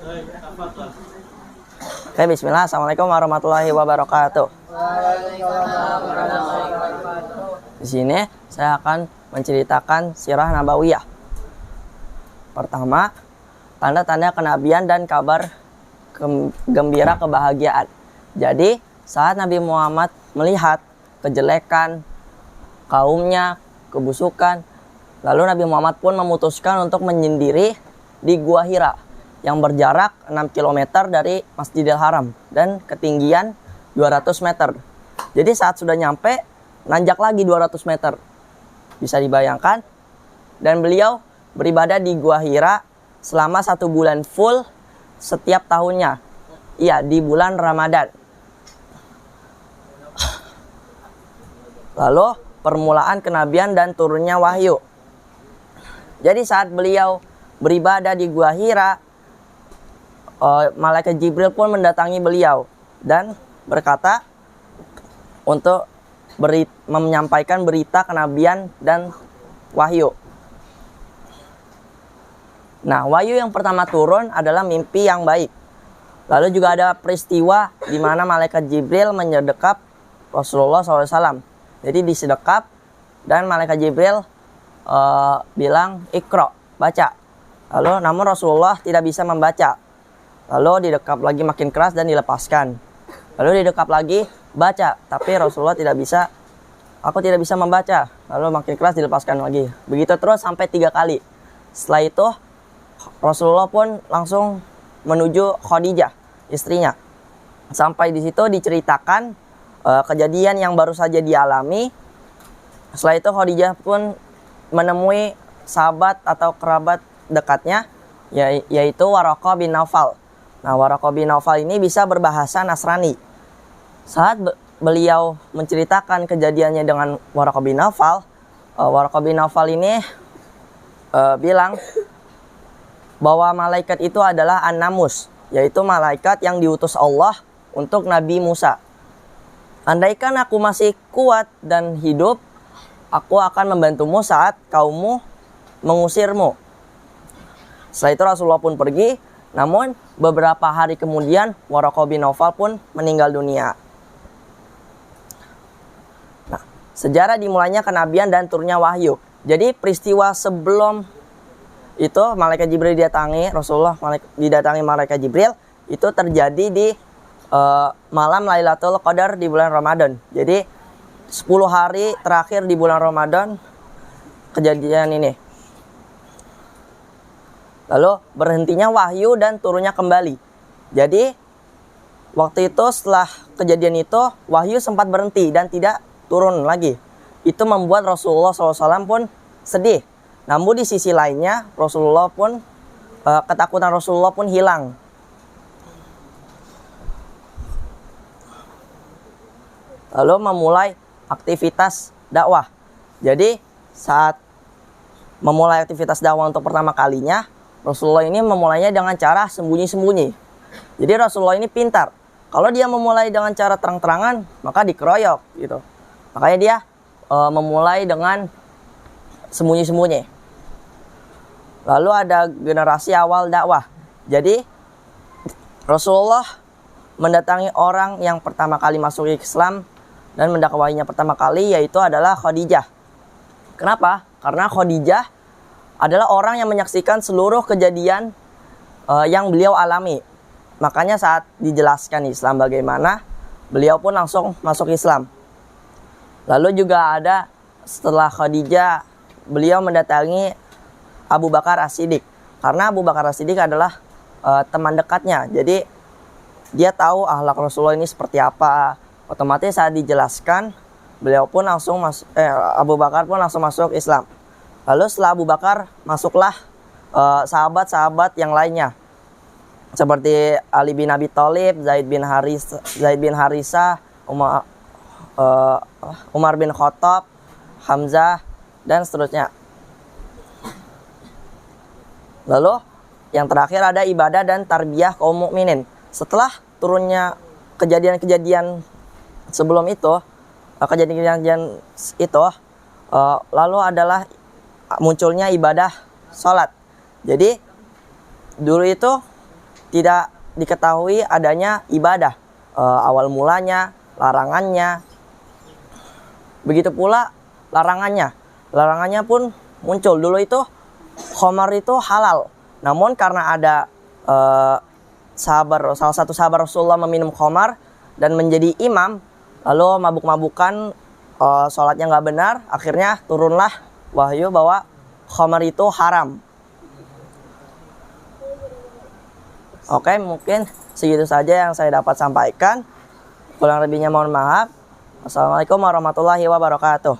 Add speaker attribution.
Speaker 1: Oke, bismillah. Assalamualaikum warahmatullahi wabarakatuh. Di sini saya akan menceritakan sirah nabawiyah. Pertama, tanda-tanda kenabian dan kabar gembira kebahagiaan. Jadi, saat Nabi Muhammad melihat kejelekan kaumnya, kebusukan, lalu Nabi Muhammad pun memutuskan untuk menyendiri di Gua Hira yang berjarak 6 km dari Masjidil Haram dan ketinggian 200 meter. Jadi saat sudah nyampe, nanjak lagi 200 meter. Bisa dibayangkan. Dan beliau beribadah di Gua Hira selama 1 bulan full setiap tahunnya. Iya, di bulan Ramadan. Lalu permulaan kenabian dan turunnya wahyu. Jadi saat beliau beribadah di Gua Hira, malaikat Jibril pun mendatangi beliau dan berkata untuk menyampaikan berita kenabian dan wahyu. Nah, wahyu yang pertama turun adalah mimpi yang baik. Lalu juga ada peristiwa di mana malaikat Jibril menyedekap Rasulullah SAW. Jadi disedekap dan malaikat Jibril bilang Iqra, baca. Lalu namun Rasulullah tidak bisa membaca. Lalu didekap lagi makin keras dan dilepaskan. Lalu didekap lagi, baca. Tapi Rasulullah tidak bisa, aku tidak bisa membaca. Lalu makin keras dilepaskan lagi. Begitu terus sampai 3 kali. Setelah itu Rasulullah pun langsung menuju Khadijah, istrinya. Sampai di situ diceritakan kejadian yang baru saja dialami. Setelah itu Khadijah pun menemui sahabat atau kerabat dekatnya, yaitu Waraqah bin Naufal. Nah, Waraqah bin Naufal ini bisa berbahasa Nasrani. Saat beliau menceritakan kejadiannya dengan Waraqah bin Naufal, Waraqah bin Naufal ini bilang bahwa malaikat itu adalah An-Namus, yaitu malaikat yang diutus Allah untuk Nabi Musa. Andaikan aku masih kuat dan hidup, aku akan membantumu saat kaummu mengusirmu. Setelah itu Rasulullah pun pergi. Namun beberapa hari kemudian Waraqah bin Naufal pun meninggal dunia. Nah, sejarah dimulainya kenabian dan turunnya wahyu. Jadi peristiwa sebelum itu malaikat Jibril didatangi Rasulullah, didatangi malaikat Jibril itu terjadi di malam Lailatul Qadar di bulan Ramadan. Jadi 10 hari terakhir di bulan Ramadan kejadian ini. Lalu berhentinya wahyu dan turunnya kembali. Jadi waktu itu setelah kejadian itu wahyu sempat berhenti dan tidak turun lagi. Itu membuat Rasulullah SAW pun sedih. Namun di sisi lainnya Rasulullah pun ketakutan Rasulullah pun hilang. Lalu memulai aktivitas dakwah. Jadi saat memulai aktivitas dakwah untuk pertama kalinya, Rasulullah ini memulainya dengan cara sembunyi-sembunyi. Jadi Rasulullah ini pintar. Kalau dia memulai dengan cara terang-terangan, maka dikeroyok gitu. Makanya dia memulai dengan sembunyi-sembunyi. Lalu ada generasi awal dakwah. Jadi Rasulullah mendatangi orang yang pertama kali masuk Islam dan mendakwahinya pertama kali, yaitu adalah Khadijah. Kenapa? Karena Khadijah adalah orang yang menyaksikan seluruh kejadian yang beliau alami. Makanya saat dijelaskan Islam bagaimana, beliau pun langsung masuk Islam. Lalu juga ada setelah Khadijah, beliau mendatangi Abu Bakar As-Siddiq. Karena Abu Bakar As-Siddiq adalah teman dekatnya. Jadi dia tahu akhlak Rasulullah ini seperti apa. Otomatis saat dijelaskan, beliau pun langsung Abu Bakar pun langsung masuk Islam. Lalu setelah Abu Bakar masuklah sahabat-sahabat yang lainnya, seperti Ali bin Abi Thalib, Zaid bin Harisah, Umar bin Khattab, Hamzah, dan seterusnya. Lalu yang terakhir ada ibadah dan tarbiyah kaum mukminin. Setelah turunnya kejadian-kejadian sebelum itu, lalu adalah munculnya ibadah sholat. Jadi dulu itu tidak diketahui adanya ibadah, awal mulanya, larangannya. Begitu pula larangannya. Larangannya pun muncul. Dulu itu khamar itu halal. Namun karena ada salah satu sahabat Rasulullah meminum khamar dan menjadi imam, lalu mabuk-mabukan, sholatnya nggak benar, akhirnya turunlah wahyu bahwa khamar itu haram. Oke, mungkin segitu saja yang saya dapat sampaikan. Kurang lebihnya mohon maaf. Assalamualaikum warahmatullahi wabarakatuh.